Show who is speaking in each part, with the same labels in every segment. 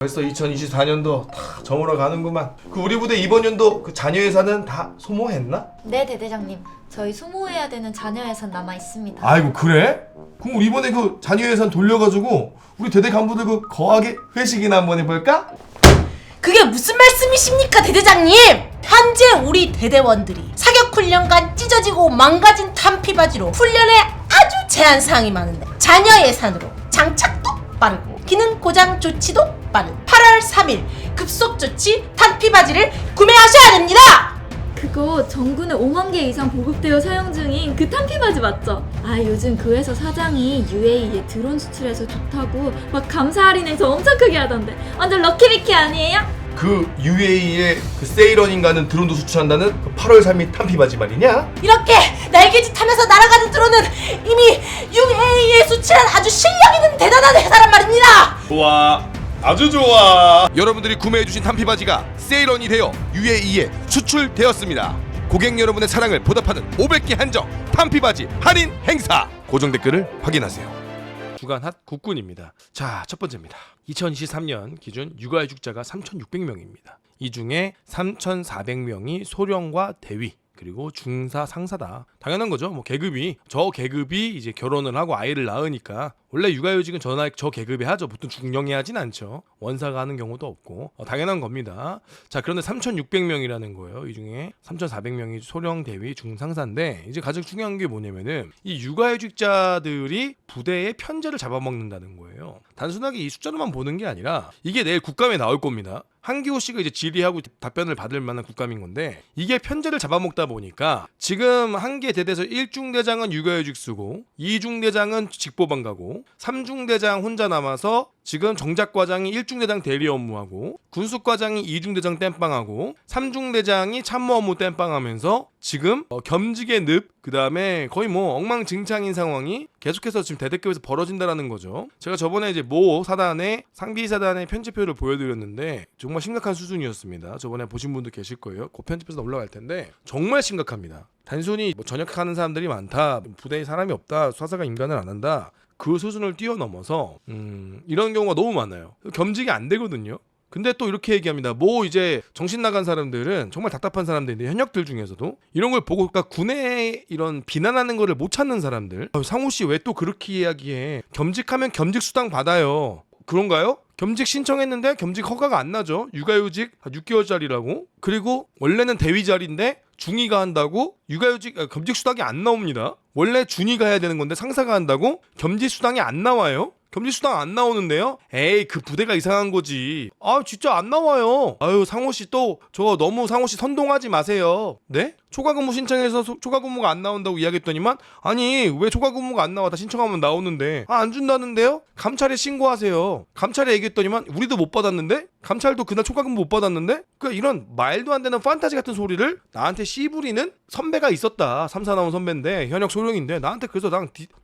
Speaker 1: 벌써 2024년도 다 저물어 가는구만. 그 우리 부대 이번 연도 그 자녀 예산은 다 소모했나?
Speaker 2: 네, 대대장님. 저희 소모해야 되는 자녀 예산 남아 있습니다.
Speaker 1: 아이고 그래? 그럼 우리 이번에 그 자녀 예산 돌려가지고 우리 대대 간부들 그 거하게 회식이나 한번 해볼까?
Speaker 3: 그게 무슨 말씀이십니까, 대대장님? 현재 우리 대대원들이 사격훈련간 찢어지고 망가진 탄피바지로 훈련에 아주 제한사항이 많은데 자녀 예산으로 장착도 빠르고 기능 고장 조치도 빠른 8월 3일 급속조치 탄피바지를 구매하셔야 됩니다!
Speaker 2: 그거 전군에 5만 개 이상 보급되어 사용 중인 그 탄피바지 맞죠? 아, 요즘 그 회사 사장이 UAE에 드론 수출해서 좋다고 막 감사 할인해서 엄청 크게 하던데 완전 럭키비키 아니에요?
Speaker 1: 그 UAE에 그 세이런인가는 드론도 수출한다는 그 8월 3일 탄피바지 말이냐?
Speaker 3: 이렇게 날개짓 하면서 날아가는 드론은 이미 UAE에 수출한 아주 실력 있는 대단한 회사란 말입니다!
Speaker 4: 좋아, 아주 좋아.
Speaker 5: 여러분들이 구매해주신 탄피바지가 세일런이 되어 UAE에 수출되었습니다. 고객 여러분의 사랑을 보답하는 500개 한정 탄피바지 할인 행사. 고정 댓글을 확인하세요.
Speaker 6: 주간 핫 국군입니다. 자, 첫 번째입니다. 2023년 기준 육아휴직자가 3,600명입니다. 이 중에 3,400명이 소령과 대위 그리고 중사 상사다. 당연한 거죠. 뭐 저 계급이 이제 결혼을 하고 아이를 낳으니까 원래 육아휴직은 저 계급에 하죠. 보통 중령이 하진 않죠. 원사가 하는 경우도 없고 당연한 겁니다. 자, 그런데 3,600명이라는 거예요. 이 중에 3,400명이 소령, 대위, 중상사인데 이제 가장 중요한 게 뭐냐면은 이 육아휴직자들이 부대의 편제를 잡아먹는다는 거예요. 단순하게 이 숫자로만 보는 게 아니라 이게 내일 국감에 나올 겁니다. 한기호 씨가 이제 질의하고 답변을 받을 만한 국감인 건데 이게 편제를 잡아먹다 보니까 지금 한개 대대에서 1중대장은 육아휴직 쓰고 2중대장은 직보방 가고 3중대장 혼자 남아서 지금 정작과장이 1중대장 대리 업무하고 군수과장이 2중대장 땜빵하고 3중대장이 참모 업무 땜빵하면서 지금 겸직의 늪 그다음에 거의 뭐 엉망진창인 상황이 계속해서 지금 대대급에서 벌어진다라는 거죠. 제가 저번에 이제 모 사단의 상비 사단의 편집표를 보여드렸는데 정말 심각한 수준이었습니다. 저번에 보신 분도 계실 거예요. 그 편집에서 올라갈 텐데 정말 심각합니다. 단순히 뭐 전역하는 사람들이 많다, 부대에 사람이 없다, 사사가 인간을 안 한다 그 수준을 뛰어넘어서 이런 경우가 너무 많아요. 겸직이 안 되거든요. 근데 또 이렇게 얘기합니다. 뭐 이제 정신 나간 사람들은 정말 답답한 사람들인데 현역들 중에서도 이런 걸 보고 그러니까 군에 이런 비난하는 거를 못 찾는 사람들. 상호 씨 왜 또 그렇게 이야기해? 겸직하면 겸직 수당 받아요. 그런가요? 겸직 신청했는데 겸직 허가가 안 나죠. 육아휴직 6개월짜리라고. 그리고 원래는 대위 자리인데 중위가 한다고 겸직 수당이 안 나옵니다. 원래 준위가 해야 되는 건데 상사가 한다고 겸직 수당이 안 나와요. 겸직 수당 안 나오는데요? 에이, 그 부대가 이상한 거지. 아, 진짜 안 나와요. 아유, 상호 씨 또 저거 너무 상호 씨 선동하지 마세요. 네? 초과 근무 신청해서 초과 근무가 안 나온다고 이야기했더니만 아니 왜 초과 근무가 안 나와? 다 신청하면 나오는데 안 준다는데요? 감찰에 신고하세요. 감찰에 얘기했더니만 우리도 못 받았는데? 감찰도 그날 초과 근무 못 받았는데? 그러니까 이런 말도 안 되는 판타지 같은 소리를 나한테 씨부리는 선배가 있었다. 3사 나온 선배인데 현역 소령인데 나한테 그래서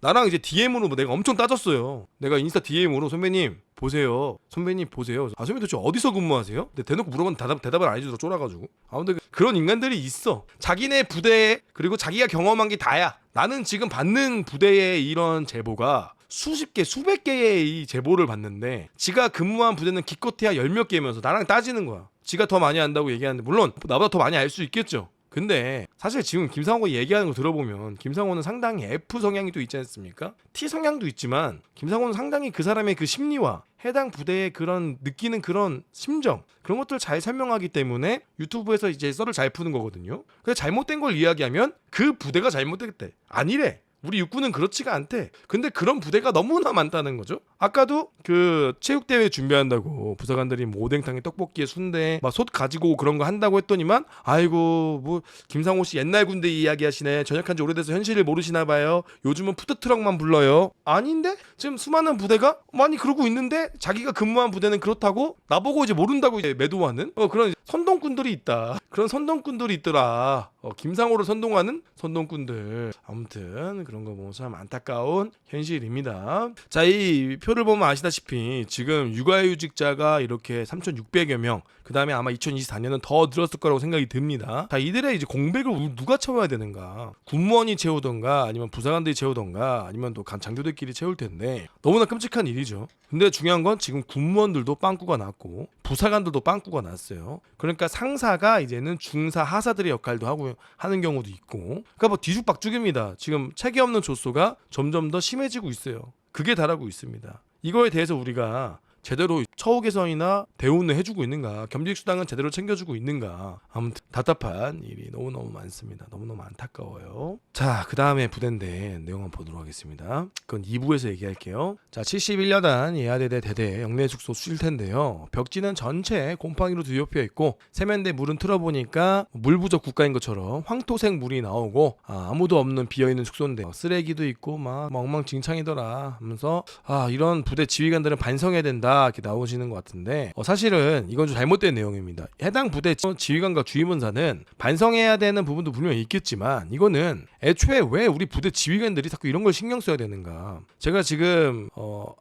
Speaker 6: 나랑 이제 DM으로 내가 엄청 따졌어요. 내가 인스타 DM으로 선배님 보세요. 선배님 보세요. 아, 선배님 도대체 어디서 근무하세요? 근데 대놓고 물어보면 대답을 안 해주더라 쫄아가지고. 아, 근데 그런 인간들이 있어. 자기네 부대에 그리고 자기가 경험한 게 다야. 나는 지금 받는 부대의 이런 제보가 수십 개, 수백 개의 이 제보를 받는데 지가 근무한 부대는 기껏해야 10몇 개면서 나랑 따지는 거야. 지가 더 많이 안다고 얘기하는데 물론 나보다 더 많이 알 수 있겠죠. 근데 사실 지금 김상호가 얘기하는 거 들어보면 김상호는 상당히 F 성향이 또 있지 않습니까? T 성향도 있지만 김상호는 상당히 그 사람의 그 심리와 해당 부대의 그런 느끼는 그런 심정 그런 것들을 잘 설명하기 때문에 유튜브에서 이제 썰을 잘 푸는 거거든요. 그래서 잘못된 걸 이야기하면 그 부대가 잘못됐대. 아니래. 우리 육군은 그렇지가 않대. 근데 그런 부대가 너무나 많다는 거죠. 아까도 그 체육대회 준비한다고 부사관들이 뭐 오뎅탕에 떡볶이에 순대 막 솥 가지고 그런 거 한다고 했더니만 아이고 뭐 김상호 씨 옛날 군대 이야기 하시네. 전역한 지 오래돼서 현실을 모르시나 봐요. 요즘은 푸드트럭만 불러요. 아닌데? 지금 수많은 부대가 많이 그러고 있는데 자기가 근무한 부대는 그렇다고 나보고 이제 모른다고 이제 매도하는 그런 선동꾼들이 있다. 그런 선동꾼들이 있더라. 김상호를 선동하는 선동꾼들. 아무튼 그런 거 보면 참 안타까운 현실입니다. 자, 이 표를 보면 아시다시피 지금 육아휴직자가 이렇게 3,600여 명, 그 다음에 아마 2024년은 더 늘었을 거라고 생각이 듭니다. 자, 이들의 이제 공백을 누가 채워야 되는가? 군무원이 채우던가 아니면 부사관들이 채우던가 아니면 또 장교들끼리 채울 텐데 너무나 끔찍한 일이죠. 근데 중요한 건 지금 군무원들도 빵꾸가 났고 부사관들도 빵꾸가 났어요. 그러니까 상사가 이제는 중사 하사들의 역할도 하는 경우도 있고, 그러니까 뭐 뒤죽박죽입니다. 지금 체계 없는 조소가 점점 더 심해지고 있어요. 그게 달하고 있습니다. 이거에 대해서 우리가 제대로 처우 개선이나 대우는 해주고 있는가, 겸직 수당은 제대로 챙겨주고 있는가, 아무튼 답답한 일이 너무너무 많습니다. 너무너무 안타까워요. 자, 그 다음에 부대인데 내용 한번 보도록 하겠습니다. 그건 2부에서 얘기할게요. 자, 71여단 예하대대 대대 영내숙소 수실태인데요. 벽지는 전체 곰팡이로 뒤덮여 있고 세면대 물은 틀어보니까 물 부족 국가인 것처럼 황토색 물이 나오고 아무도 없는 비어있는 숙소인데 쓰레기도 있고 막 엉망진창이더라 하면서 이런 부대 지휘관들은 반성해야 된다 이렇게 나오시는 것 같은데, 사실은 이건 좀 잘못된 내용입니다. 해당 부대 지휘관과 주임원사는 반성해야 되는 부분도 분명히 있겠지만 이거는 애초에 왜 우리 부대 지휘관들이 자꾸 이런 걸 신경 써야 되는가. 제가 지금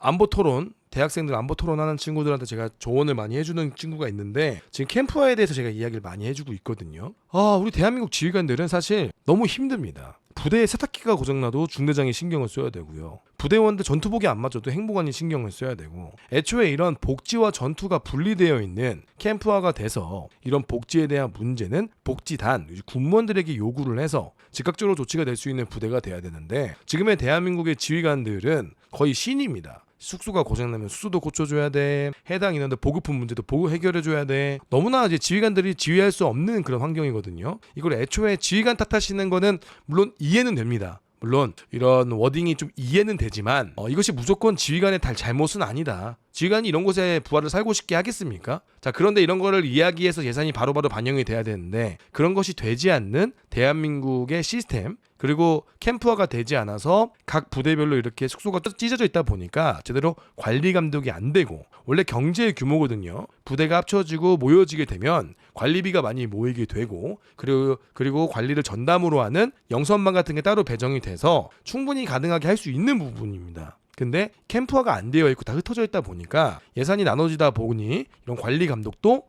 Speaker 6: 안보 토론, 대학생들 안보 토론하는 친구들한테 제가 조언을 많이 해주는 친구가 있는데 지금 캠프화에 대해서 제가 이야기를 많이 해주고 있거든요. 우리 대한민국 지휘관들은 사실 너무 힘듭니다. 부대에 세탁기가 고장나도 중대장이 신경을 써야 되고요. 부대원들 전투복이 안 맞아도 행보관이 신경을 써야 되고, 애초에 이런 복지와 전투가 분리되어 있는 캠프화가 돼서 이런 복지에 대한 문제는 복지단, 군무원들에게 요구를 해서 즉각적으로 조치가 될 수 있는 부대가 돼야 되는데, 지금의 대한민국의 지휘관들은 거의 신입니다. 숙소가 고장나면 숙소도 고쳐줘야 돼. 해당 인원들 보급품 문제도 해결해줘야 돼. 너무나 이제 지휘관들이 지휘할 수 없는 그런 환경이거든요. 이걸 애초에 지휘관 탓하시는 거는 물론 이해는 됩니다. 물론 이런 워딩이 좀 이해는 되지만 이것이 무조건 지휘관의 잘못은 아니다. 지휘관이 이런 곳에 부하를 살고 싶게 하겠습니까? 자, 그런데 이런 거를 이야기해서 예산이 바로바로 반영이 돼야 되는데 그런 것이 되지 않는 대한민국의 시스템, 그리고 캠프화가 되지 않아서 각 부대별로 이렇게 숙소가 찢어져 있다 보니까 제대로 관리 감독이 안 되고, 원래 경제의 규모거든요. 부대가 합쳐지고 모여지게 되면 관리비가 많이 모이게 되고, 그리고 관리를 전담으로 하는 영선반 같은 게 따로 배정이 돼서 충분히 가능하게 할 수 있는 부분입니다. 근데 캠프화가 안 되어 있고 다 흩어져 있다 보니까 예산이 나눠지다 보니 이런 관리 감독도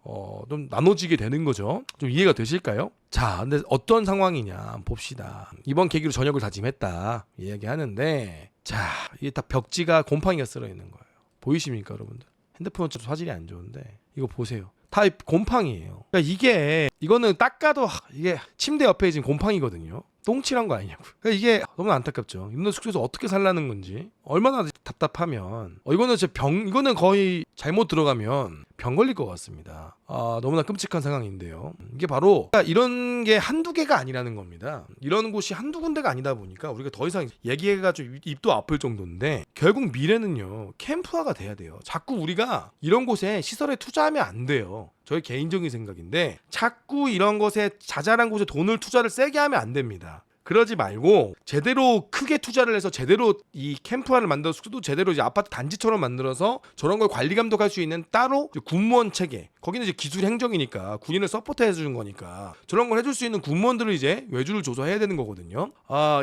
Speaker 6: 좀 나눠지게 되는 거죠. 좀 이해가 되실까요? 자, 근데 어떤 상황이냐 한번 봅시다. 이번 계기로 전역을 다짐했다 이야기하는데, 자, 이게 다 벽지가 곰팡이가 쓸어 있는 거예요. 보이십니까, 여러분들? 핸드폰은 좀 화질이 안 좋은데 이거 보세요. 다 곰팡이에요. 그러니까 이거는 닦아도 이게 침대 옆에 지금 곰팡이거든요. 똥칠한 거 아니냐고. 그러니까 이게 너무 안타깝죠. 이런 숙소에서 어떻게 살라는 건지 얼마나 답답하면 이거는 거의 잘못 들어가면 병 걸릴 것 같습니다. 너무나 끔찍한 상황인데요. 이게 바로 이런 게 한두 개가 아니라는 겁니다. 이런 곳이 한두 군데가 아니다 보니까 우리가 더 이상 얘기해가 좀 입도 아플 정도인데, 결국 미래는요 캠프화가 돼야 돼요. 자꾸 우리가 이런 곳에 시설에 투자하면 안 돼요. 저의 개인적인 생각인데 자꾸 이런 것에 자잘한 곳에 돈을 투자를 세게 하면 안 됩니다. 그러지 말고 제대로 크게 투자를 해서 제대로 이 캠프화를 만들어서 숙소도 제대로 이제 아파트 단지처럼 만들어서 저런 걸 관리 감독할 수 있는 따로 군무원 체계, 거기는 이제 기술 행정이니까 군인을 서포트해 주는 거니까 저런 걸 해줄 수 있는 군무원들을 이제 외주를 줘서 해야 되는 거거든요.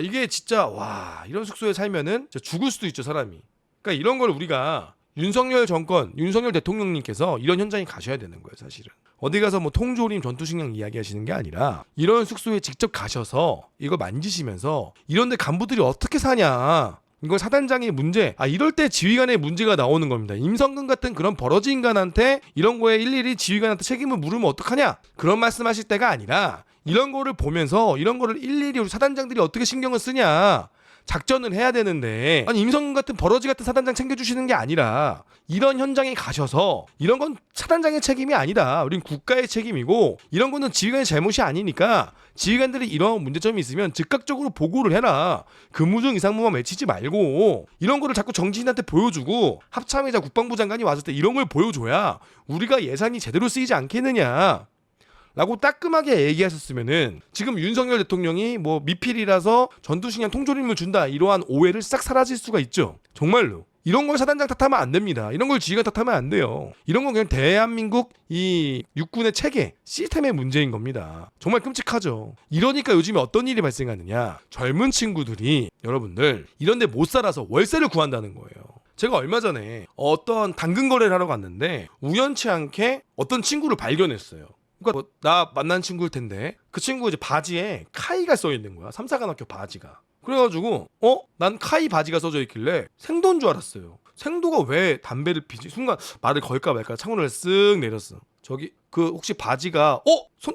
Speaker 6: 이게 진짜 이런 숙소에 살면은 진짜 죽을 수도 있죠, 사람이. 그러니까 이런 걸 우리가 윤석열 대통령님께서 이런 현장에 가셔야 되는 거예요, 사실은. 어디 가서 뭐 통조림 전투식량 이야기하시는 게 아니라 이런 숙소에 직접 가셔서 이거 만지시면서 이런데 간부들이 어떻게 사냐, 이건 사단장의 문제, 이럴 때 지휘관의 문제가 나오는 겁니다. 임성근 같은 그런 버러지 인간한테 이런 거에 일일이 지휘관한테 책임을 물으면 어떡하냐, 그런 말씀하실 때가 아니라 이런 거를 보면서 이런 거를 일일이 우리 사단장들이 어떻게 신경을 쓰냐, 작전을 해야 되는데, 임성근 같은 버러지 같은 사단장 챙겨주시는 게 아니라 이런 현장에 가셔서 이런 건 사단장의 책임이 아니다, 우린 국가의 책임이고 이런 거는 지휘관의 잘못이 아니니까 지휘관들이 이런 문제점이 있으면 즉각적으로 보고를 해라, 근무 중 이상무만 외치지 말고 이런 거를 자꾸 정치인한테 보여주고 합참의자 국방부 장관이 왔을 때 이런 걸 보여줘야 우리가 예산이 제대로 쓰이지 않겠느냐. 라고 따끔하게 얘기하셨으면은 지금 윤석열 대통령이 뭐 미필이라서 전투식량 통조림을 준다 이러한 오해를 싹 사라질 수가 있죠. 정말로. 이런 걸 사단장 탓하면 안 됩니다. 이런 걸 지휘관 탓하면 안 돼요. 이런 건 그냥 대한민국 이 육군의 체계, 시스템의 문제인 겁니다. 정말 끔찍하죠. 이러니까 요즘에 어떤 일이 발생하느냐. 젊은 친구들이 여러분들 이런 데 못 살아서 월세를 구한다는 거예요. 제가 얼마 전에 어떤 당근 거래를 하러 갔는데 우연치 않게 어떤 친구를 발견했어요. 그러니까 뭐 나 만난 친구일 텐데 그 친구 이제 바지에 카이가 써 있는 거야. 삼사관학교 바지가. 그래가지고 난 카이 바지가 써져 있길래 생도인 줄 알았어요. 생도가 왜 담배를 피지? 순간 말을 걸까 말까 창문을 쓱 내렸어. 저기 그 혹시 바지가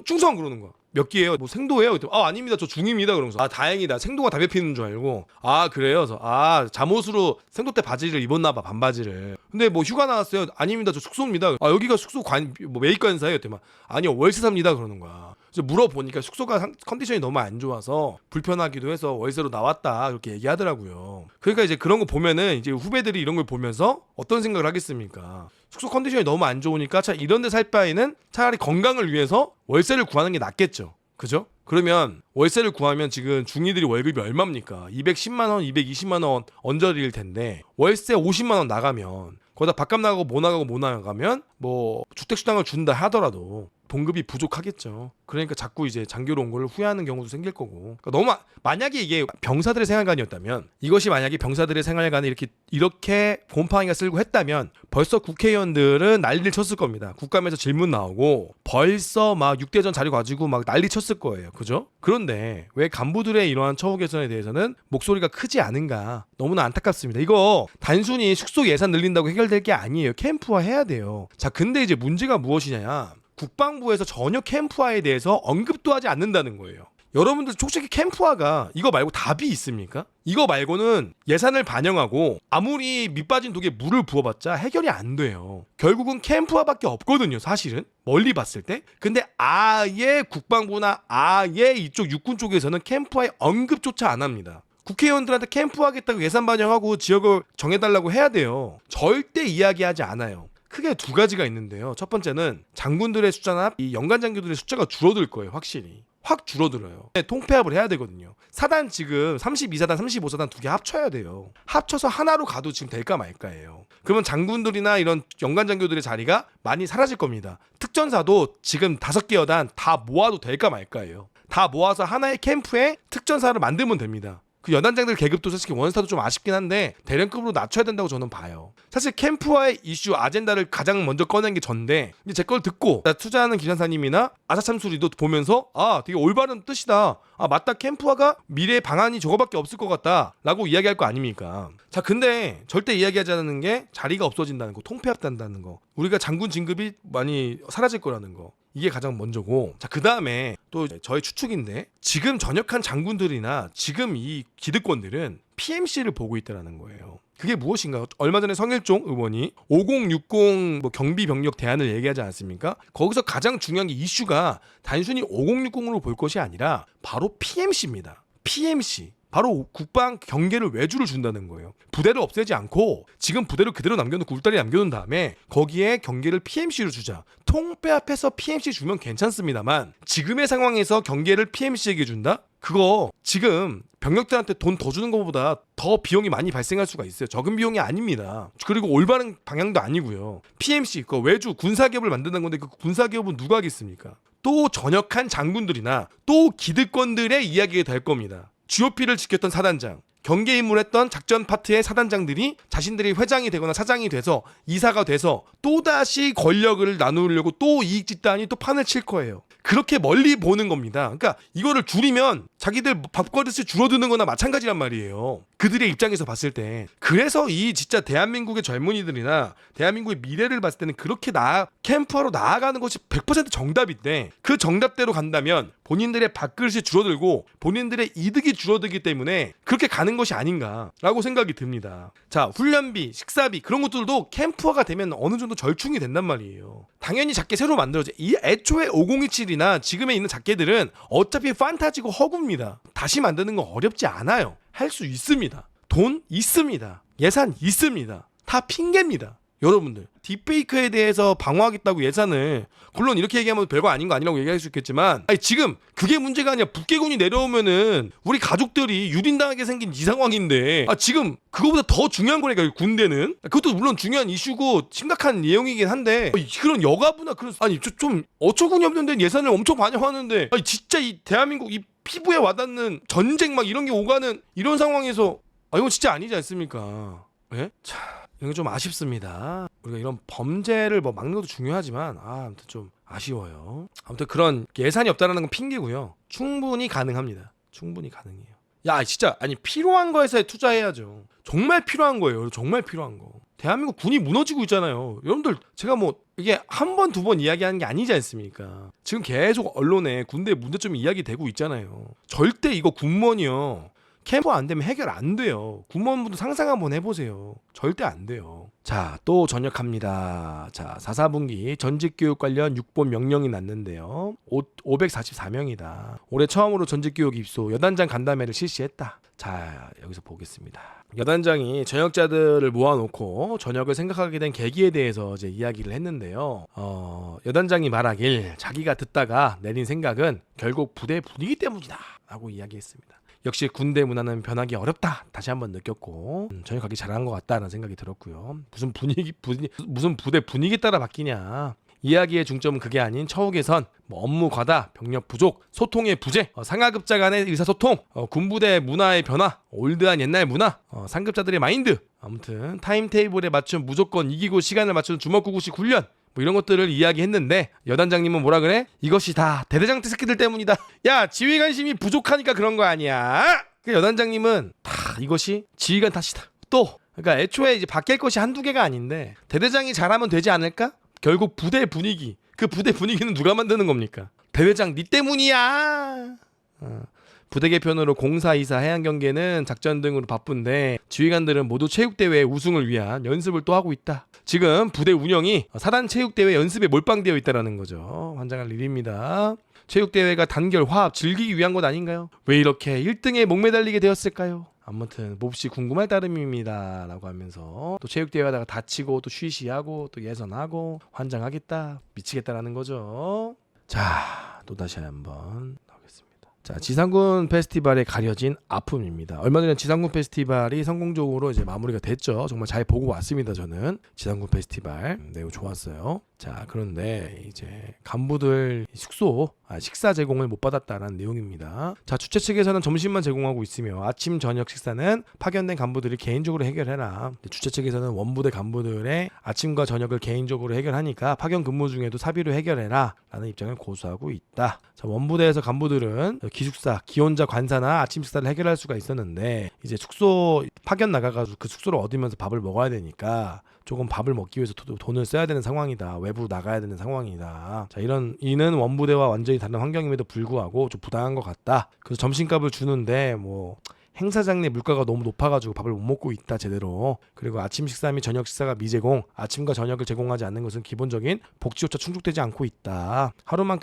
Speaker 6: 충성 그러는 거야. 몇 기예요? 뭐 생도예요? 그랬더니 아닙니다. 저 중입니다. 그러면서 다행이다. 생도가 담배 피는 줄 알고 그래요? 그래서 잠옷으로 생도 때 바지를 입었나 봐. 반바지를. 근데 뭐 휴가 나왔어요? 아닙니다. 저 숙소입니다. 여기가 숙소 뭐 매입관사예요? 그랬더니 아니요. 월세 삽니다. 그러는 거야. 그래서 물어보니까 숙소가 컨디션이 너무 안 좋아서 불편하기도 해서 월세로 나왔다 그렇게 얘기하더라고요. 그러니까 이제 그런 거 보면은 이제 후배들이 이런 걸 보면서 어떤 생각을 하겠습니까? 숙소 컨디션이 너무 안 좋으니까 이런 데 살 바에는 차라리 건강을 위해서 월세를 구하는 게 낫겠죠. 그죠? 그러면 월세를 구하면 지금 중이들이 월급이 얼마입니까? 210만 원, 220만 원 언저리일 텐데 월세 50만 원 나가면 거기다 밥값 나가고 뭐 나가면 뭐 주택수당을 준다 하더라도 봉급이 부족하겠죠. 그러니까 자꾸 이제 장교로 온 걸 후회하는 경우도 생길 거고. 그러니까 너무 만약에 이게 병사들의 생활관이었다면 이것이 만약에 병사들의 생활관에 이렇게 곰팡이가 쓸고 했다면 벌써 국회의원들은 난리를 쳤을 겁니다. 국감에서 질문 나오고 벌써 막 6대전 자료 가지고 막 난리 쳤을 거예요. 그죠? 그런데 왜 간부들의 이러한 처우 개선에 대해서는 목소리가 크지 않은가? 너무나 안타깝습니다. 이거 단순히 숙소 예산 늘린다고 해결될 게 아니에요. 캠프화 해야 돼요. 자, 근데 이제 문제가 무엇이냐? 국방부에서 전혀 캠프화에 대해서 언급도 하지 않는다는 거예요. 여러분들 솔직히 캠프화가 이거 말고 답이 있습니까? 이거 말고는 예산을 반영하고 아무리 밑빠진 독에 물을 부어봤자 해결이 안 돼요. 결국은 캠프화밖에 없거든요, 사실은. 멀리 봤을 때. 근데 아예 국방부나 아예 이쪽 육군 쪽에서는 캠프화의 언급조차 안 합니다. 국회의원들한테 캠프하겠다고 예산 반영하고 지역을 정해달라고 해야 돼요. 절대 이야기하지 않아요. 크게 두 가지가 있는데요. 첫 번째는 장군들의 숫자나 이 연간 장교들의 숫자가 줄어들 거예요. 확실히. 확 줄어들어요. 통폐합을 해야 되거든요. 사단 지금 32사단, 35사단 두 개 합쳐야 돼요. 합쳐서 하나로 가도 지금 될까 말까예요. 그러면 장군들이나 이런 연간 장교들의 자리가 많이 사라질 겁니다. 특전사도 지금 5개 여단 다 모아도 될까 말까예요. 다 모아서 하나의 캠프에 특전사를 만들면 됩니다. 그 연단장들 계급도 솔직히 원스타도 좀 아쉽긴 한데 대령급으로 낮춰야 된다고 저는 봐요. 사실 캠프와의 이슈 아젠다를 가장 먼저 꺼낸 게 전데 이제 제 걸 듣고 투자하는 기관사님이나 아사참수리도 보면서 되게 올바른 뜻이다. 맞다, 캠프화가 미래의 방안이 저거밖에 없을 것 같다 라고 이야기할 거 아닙니까? 자, 근데 절대 이야기하지 않는 게 자리가 없어진다는 거, 통폐합된다는 거, 우리가 장군 진급이 많이 사라질 거라는 거, 이게 가장 먼저고. 자, 그 다음에 또 저의 추측인데 지금 전역한 장군들이나 지금 이 기득권들은 PMC를 보고 있다는 거예요. 그게 무엇인가? 얼마 전에 성일종 의원이 5060 뭐 경비 병력 대안을 얘기하지 않았습니까? 거기서 가장 중요한 게 이슈가 단순히 5060으로 볼 것이 아니라 바로 PMC입니다. PMC. 바로 국방 경계를 외주를 준다는 거예요. 부대를 없애지 않고 지금 부대를 그대로 남겨놓고 울타리 남겨놓은 다음에 거기에 경계를 PMC로 주자. 통폐합해서 PMC 주면 괜찮습니다만 지금의 상황에서 경계를 PMC에게 준다? 그거 지금 병력들한테 돈 더 주는 것보다 더 비용이 많이 발생할 수가 있어요. 적은 비용이 아닙니다. 그리고 올바른 방향도 아니고요. PMC, 그 외주 군사기업을 만드는 건데 그 군사기업은 누가 하겠습니까? 또 전역한 장군들이나 또 기득권들의 이야기가 될 겁니다. GOP를 지켰던 사단장, 경계 임무를 했던 작전 파트의 사단장들이 자신들이 회장이 되거나 사장이 돼서 이사가 돼서 또다시 권력을 나누려고 또 이익 집단이 또 판을 칠 거예요. 그렇게 멀리 보는 겁니다. 그러니까 이거를 줄이면 자기들 밥그릇이 줄어드는 거나 마찬가지란 말이에요. 그들의 입장에서 봤을 때. 그래서 이 진짜 대한민국의 젊은이들이나 대한민국의 미래를 봤을 때는 그렇게 캠프화로 나아가는 것이 100% 정답인데 그 정답대로 간다면 본인들의 밥그릇이 줄어들고 본인들의 이득이 줄어들기 때문에 그렇게 가는 것이 아닌가라고 생각이 듭니다. 자, 훈련비, 식사비 그런 것들도 캠프화가 되면 어느 정도 절충이 된단 말이에요. 당연히 작게 새로 만들어져. 이 애초에 5027이나 지금에 있는 작게들은 어차피 판타지고 허구입니다. 다시 만드는 건 어렵지 않아요. 할 수 있습니다. 돈 있습니다. 예산 있습니다. 다 핑계입니다. 여러분들 딥페이크에 대해서 방어하겠다고 예산을, 물론 이렇게 얘기하면 별거 아닌 거 아니라고 얘기할 수 있겠지만, 아니 지금 그게 문제가 아니라 북괴군이 내려오면은 우리 가족들이 유린당하게 생긴 이 상황인데, 지금 그거보다 더 중요한 거니까 군대는. 그것도 물론 중요한 이슈고 심각한 내용이긴 한데, 그런 여가부나 그런, 아니 좀 어처구니 없는 데 예산을 엄청 반영하는데, 아니 진짜 이 대한민국 이 피부에 와닿는 전쟁 막 이런 게 오가는 이런 상황에서, 이건 진짜 아니지 않습니까? 예? 자, 이건 좀 아쉽습니다. 우리가 이런 범죄를 뭐 막는 것도 중요하지만, 아무튼 좀 아쉬워요. 아무튼 그런 예산이 없다는 건 핑계고요. 충분히 가능합니다. 충분히 가능해요. 야, 진짜 아니 필요한 거에서 투자해야죠. 정말 필요한 거예요. 정말 필요한 거. 대한민국 군이 무너지고 있잖아요. 여러분들 제가 뭐 이게 한 번, 두 번 이야기하는 게 아니지 않습니까? 지금 계속 언론에 군대 문제점이 이야기되고 있잖아요. 절대 이거 군번이요. 캠프 안 되면 해결 안 돼요. 군무원분도 상상 한번 해보세요. 절대 안 돼요. 자, 또 전역합니다. 자, 4사분기 전직교육 관련 6본 명령이 났는데요. 544명이다. 올해 처음으로 전직교육 입소 여단장 간담회를 실시했다. 자, 여기서 보겠습니다. 여단장이 전역자들을 모아놓고 전역을 생각하게 된 계기에 대해서 이제 이야기를 했는데요. 여단장이 말하길 자기가 듣다가 내린 생각은 결국 부대 분위기 때문이다 라고 이야기했습니다. 역시 군대 문화는 변하기 어렵다 다시 한번 느꼈고, 전역하기 잘한 것 같다는 생각이 들었고요. 무슨 부대 분위기 따라 바뀌냐. 이야기의 중점은 그게 아닌 처우 개선, 업무 과다, 병력 부족, 소통의 부재, 상하급자 간의 의사소통, 군부대 문화의 변화, 올드한 옛날 문화, 상급자들의 마인드, 아무튼 타임테이블에 맞춘 무조건 이기고 시간을 맞추는 주먹구구식 훈련, 뭐 이런 것들을 이야기했는데, 여단장님은 뭐라 그래? 이것이 다 대대장 새끼들 때문이다. 야, 지휘관심이 부족하니까 그런 거 아니야. 그 여단장님은 다 이것이 지휘관 탓이다. 또 그러니까 애초에 이제 바뀔 것이 한두 개가 아닌데 대대장이 잘하면 되지 않을까? 결국 부대 분위기, 그 부대 분위기는 누가 만드는 겁니까? 대대장 니 때문이야. 부대 개편으로 공사, 이사, 해양 경계는 작전 등으로 바쁜데 지휘관들은 모두 체육대회 우승을 위한 연습을 또 하고 있다. 지금 부대 운영이 사단 체육대회 연습에 몰빵되어 있다는 거죠. 환장할 일입니다. 체육대회가 단결, 화합, 즐기기 위한 것 아닌가요? 왜 이렇게 1등에 목매달리게 되었을까요? 아무튼 몹시 궁금할 따름입니다 라고 하면서 또 체육대회하다가 다치고 또 쉬쉬하고 또 예선하고 환장하겠다, 미치겠다라는 거죠. 자, 또다시 한번 나오겠습니다. 자, 지상군 페스티벌에 가려진 아픔입니다. 얼마 전에 지상군 페스티벌이 성공적으로 이제 마무리가 됐죠. 정말 잘 보고 왔습니다. 저는 지상군 페스티벌 매우 좋았어요. 자, 그런데 이제 간부들 숙소 식사 제공을 못 받았다라는 내용입니다. 자, 주최 측에서는 점심만 제공하고 있으며 아침 저녁 식사는 파견된 간부들이 개인적으로 해결해라. 주최 측에서는 원부대 간부들의 아침과 저녁을 개인적으로 해결하니까 파견 근무 중에도 사비로 해결해라 라는 입장을 고수하고 있다. 자, 원부대에서 간부들은 기숙사, 기혼자 관사나 아침 식사를 해결할 수가 있었는데, 이제 숙소 파견 나가가지고 그 숙소를 얻으면서 밥을 먹어야 되니까 조금 밥을 먹기 위해서 돈을 써야 되는 상황이다. 외부로 나가야 되는 상황이다. 자, 이는 원부대와 완전히 다른 환경임에도 불구하고 좀 부당한 것 같다. 그래서 점심값을 주는데 뭐 행사장 내 물가가 너무 높아가지고 밥을 못 먹고 있다 제대로. 그리고 아침 식사 및 저녁 식사가 미제공, 아침과 저녁을 제공하지 않는 것은 기본적인 복지조차 충족되지 않고 있다. 하루만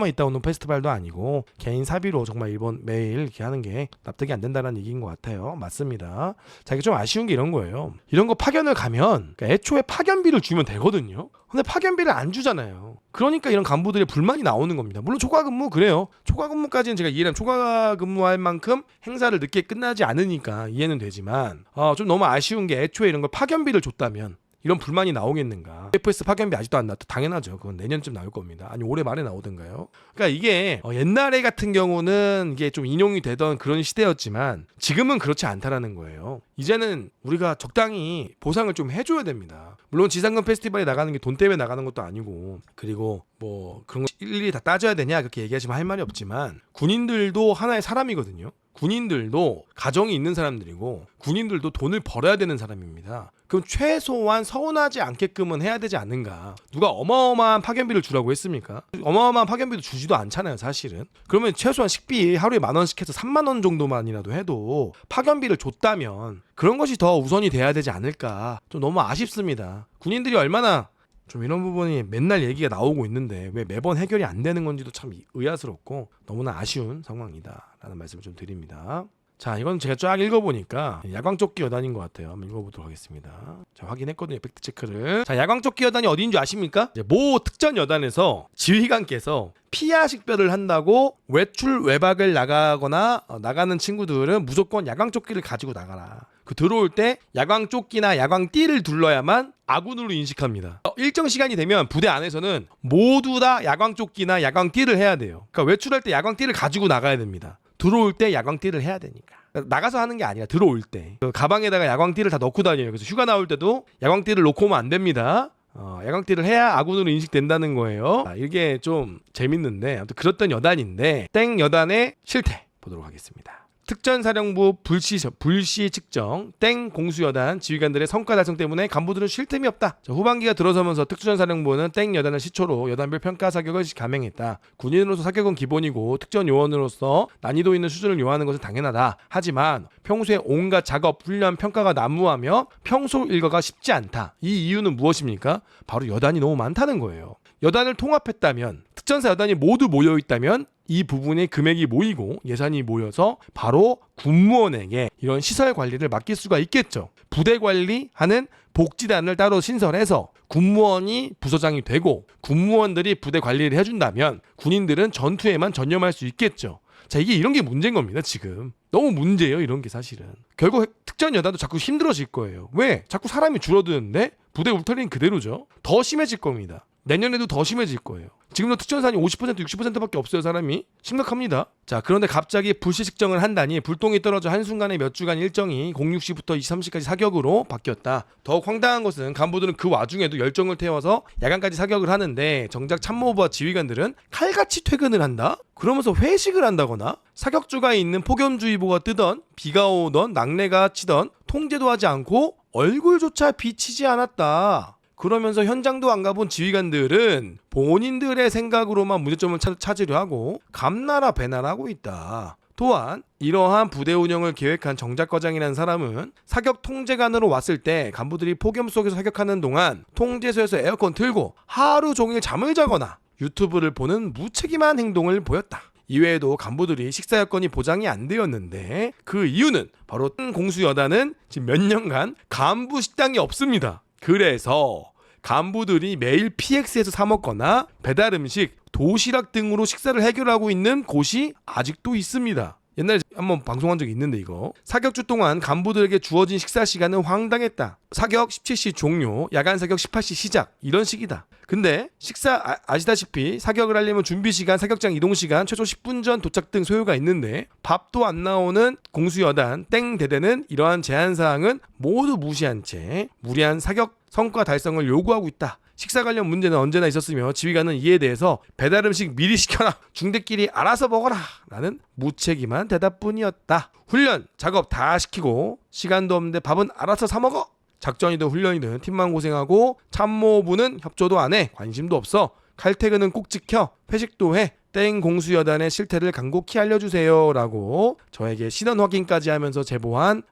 Speaker 6: 있다 오는 페스티벌도 아니고 개인 사비로 정말 일본 매일 이렇게 하는 게 납득이 안 된다는 얘기인 것 같아요. 맞습니다. 자, 이게 좀 아쉬운 게 이런 거예요. 이런 거 파견을 가면 그러니까 애초에 파견비를 주면 되거든요. 근데 파견비를 안 주잖아요. 그러니까 이런 간부들의 불만이 나오는 겁니다. 물론 초과근무 그래요. 초과근무까지는 제가 이해하면 초과근무할 만큼 행사를 늦게 끝나지 않으니까 이해는 되지만 좀 너무 아쉬운 게 애초에 이런 걸 파견비를 줬다면 이런 불만이 나오겠는가. FS 파견비 아직도 안 나왔다. 당연하죠. 그건 내년쯤 나올 겁니다. 아니 올해 말에 나오던가요. 그러니까 이게 옛날에 같은 경우는 이게 좀 인용이 되던 그런 시대였지만 지금은 그렇지 않다라는 거예요. 이제는 우리가 적당히 보상을 좀 해줘야 됩니다. 물론 지상군 페스티벌에 나가는 게 돈 때문에 나가는 것도 아니고, 그리고 뭐 그런 거 일일이 다 따져야 되냐 그렇게 얘기하시면 할 말이 없지만 군인들도 하나의 사람이거든요. 군인들도 가정이 있는 사람들이고 군인들도 돈을 벌어야 되는 사람입니다. 그럼 최소한 서운하지 않게끔은 해야 되지 않는가. 누가 어마어마한 파견비를 주라고 했습니까? 어마어마한 파견비도 주지도 않잖아요 사실은. 그러면 최소한 식비 하루에 10,000원씩 해서 30,000원 정도만이라도 해도 파견비를 줬다면 그런 것이 더 우선이 돼야 되지 않을까. 좀 너무 아쉽습니다. 군인들이 얼마나 좀 이런 부분이 맨날 얘기가 나오고 있는데 왜 매번 해결이 안 되는 건지도 참 의아스럽고 너무나 아쉬운 상황이다 라는 말씀을 좀 드립니다. 자, 이건 제가 쫙 읽어보니까 야광조끼 여단인 것 같아요. 한번 읽어보도록 하겠습니다. 자, 확인했거든요. 팩트체크를. 자, 야광조끼 여단이 어디인 줄 아십니까? 이제 모 특전 여단에서 지휘관께서 피하 식별을 한다고 외출 외박을 나가거나 나가는 친구들은 무조건 야광조끼를 가지고 나가라. 그 들어올 때 야광조끼나 야광띠를 둘러야만 아군으로 인식합니다. 일정 시간이 되면 부대 안에서는 모두 다 야광조끼나 야광띠를 해야 돼요. 그러니까 외출할 때 야광띠를 가지고 나가야 됩니다. 들어올 때 야광띠를 해야 되니까. 나가서 하는 게 아니라 들어올 때. 그 가방에다가 야광띠를 다 넣고 다녀요. 그래서 휴가 나올 때도 야광띠를 놓고 오면 안 됩니다. 야광띠를 해야 아군으로 인식된다는 거예요. 이게 좀 재밌는데 아무튼 그랬던 여단인데 땡 여단의 실태 보도록 하겠습니다. 특전사령부 불시 측정 땡 공수여단 지휘관들의 성과 달성 때문에 간부들은 쉴 틈이 없다. 자, 후반기가 들어서면서 특전사령부는 땡 여단을 시초로 여단별 평가 사격을 감행했다. 군인으로서 사격은 기본이고 특전요원으로서 난이도 있는 수준을 요하는 것은 당연하다. 하지만 평소에 온갖 작업, 훈련, 평가가 난무하며 평소 일과가 쉽지 않다. 이 이유는 무엇입니까? 바로 여단이 너무 많다는 거예요. 여단을 통합했다면 특전사 여단이 모두 모여있다면 이 부분에 금액이 모이고 예산이 모여서 바로 군무원에게 이런 시설 관리를 맡길 수가 있겠죠. 부대 관리하는 복지단을 따로 신설해서 군무원이 부서장이 되고 군무원들이 부대 관리를 해준다면 군인들은 전투에만 전념할 수 있겠죠. 자, 이게 이런 게 문제인 겁니다. 지금 너무 문제예요. 이런 게 사실은 결국 특전 여단도 자꾸 힘들어질 거예요. 왜? 자꾸 사람이 줄어드는데 부대 울타리는 그대로죠. 더 심해질 겁니다. 내년에도 더 심해질 거예요. 지금도 특전사니 50% 60%밖에 없어요. 사람이 심각합니다. 자, 그런데 갑자기 불시 측정을 한다니 불똥이 떨어져 한순간에 몇 주간 일정이 06시부터 23시까지 사격으로 바뀌었다. 더욱 황당한 것은 간부들은 그 와중에도 열정을 태워서 야간까지 사격을 하는데 정작 참모부와 지휘관들은 칼같이 퇴근을 한다? 그러면서 회식을 한다거나 사격주가에 있는 폭염주의보가 뜨던 비가 오던 낙뢰가 치던 통제도 하지 않고 얼굴조차 비치지 않았다. 그러면서 현장도 안 가본 지휘관들은 본인들의 생각으로만 문제점을 찾으려 하고 감나라 배나라 하고 있다. 또한 이러한 부대 운영을 계획한 정작과장이라는 사람은 사격 통제관으로 왔을 때 간부들이 폭염 속에서 사격하는 동안 통제소에서 에어컨 틀고 하루 종일 잠을 자거나 유튜브를 보는 무책임한 행동을 보였다. 이외에도 간부들이 식사 여건이 보장이 안 되었는데 그 이유는 바로 공수여단은 지금 몇 년간 간부 식당이 없습니다. 그래서 간부들이 매일 PX에서 사 먹거나 배달 음식, 도시락 등으로 식사를 해결하고 있는 곳이 아직도 있습니다. 옛날에 한번 방송한 적이 있는데 이거 사격주 동안 간부들에게 주어진 식사 시간은 황당했다. 사격 17시 종료, 야간 사격 18시 시작 이런 식이다. 근데 식사 아시다시피 사격을 하려면 준비시간, 사격장 이동시간, 최소 10분 전 도착 등 소요가 있는데 밥도 안 나오는 공수여단 땡 대대는 이러한 제한사항은 모두 무시한 채 무리한 사격 성과 달성을 요구하고 있다. 식사 관련 문제는 언제나 있었으며 지휘관은 이에 대해서 배달 음식 미리 시켜라. 중대끼리 알아서 먹어라. 라는 무책임한 대답뿐이었다. 훈련, 작업 다 시키고 시간도 없는데 밥은 알아서 사 먹어. 작전이든 훈련이든 팀만 고생하고 참모부는 협조도 안 해. 관심도 없어. 칼퇴근은 꼭 지켜. 회식도 해. 땡 공수여단의 실태를 간곡히 알려주세요 라고 저에게 신원 확인까지 하면서 제보한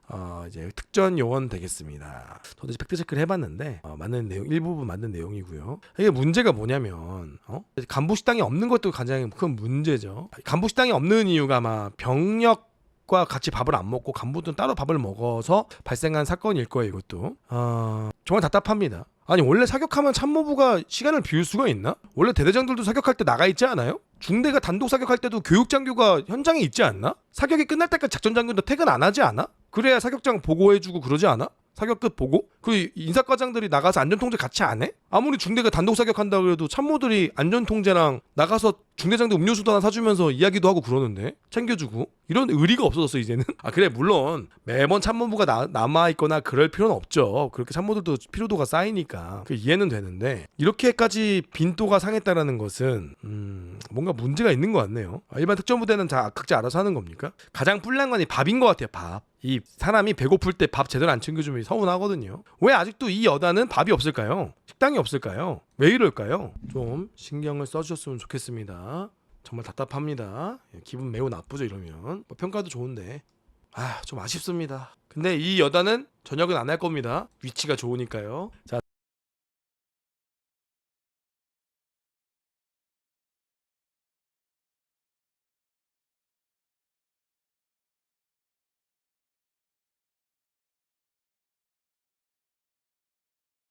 Speaker 6: 이제 특전 요원 되겠습니다. 저도 팩트체크를 해봤는데 맞는 내용 일부분 맞는 내용이고요. 이게 문제가 뭐냐면 간부 식당이 없는 것도 가장 큰 문제죠. 간부 식당이 없는 이유가 아마 병력과 같이 밥을 안 먹고 간부들은 따로 밥을 먹어서 발생한 사건일 거예요. 이것도 정말 답답합니다. 아니 원래 사격하면 참모부가 시간을 비울 수가 있나? 원래 대대장들도 사격할 때 나가 있지 않아요? 중대가 단독 사격할 때도 교육장교가 현장에 있지 않나? 사격이 끝날 때까지 작전장교도 퇴근 안 하지 않아? 그래야 사격장 보고해주고 그러지 않아? 사격 끝 보고? 그 인사과장들이 나가서 안전통제 같이 안 해? 아무리 중대가 단독 사격한다 그래도 참모들이 안전통제랑 나가서 중대장들 음료수도 하나 사주면서 이야기도 하고 그러는데 챙겨주고 이런 의리가 없어졌어 이제는. 그래 물론 매번 참모부가 남아있거나 그럴 필요는 없죠. 그렇게 참모들도 피로도가 쌓이니까 이해는 되는데 이렇게까지 빈도가 상했다라는 것은 뭔가 문제가 있는 것 같네요. 일반 특전부대는 다 각자 알아서 하는 겁니까? 가장 뿔난 건 이 밥인 것 같아요. 밥. 이 사람이 배고플 때 밥 제대로 안 챙겨주면 서운하거든요. 왜 아직도 이 여단은 밥이 없을까요? 식당이 없을까요? 왜 이럴까요? 좀 신경을 써주셨으면 좋겠습니다. 정말 답답합니다. 기분 매우 나쁘죠 이러면. 평가도 좋은데 좀 아쉽습니다. 근데 이 여단은 저녁은 안 할 겁니다. 위치가 좋으니까요. 자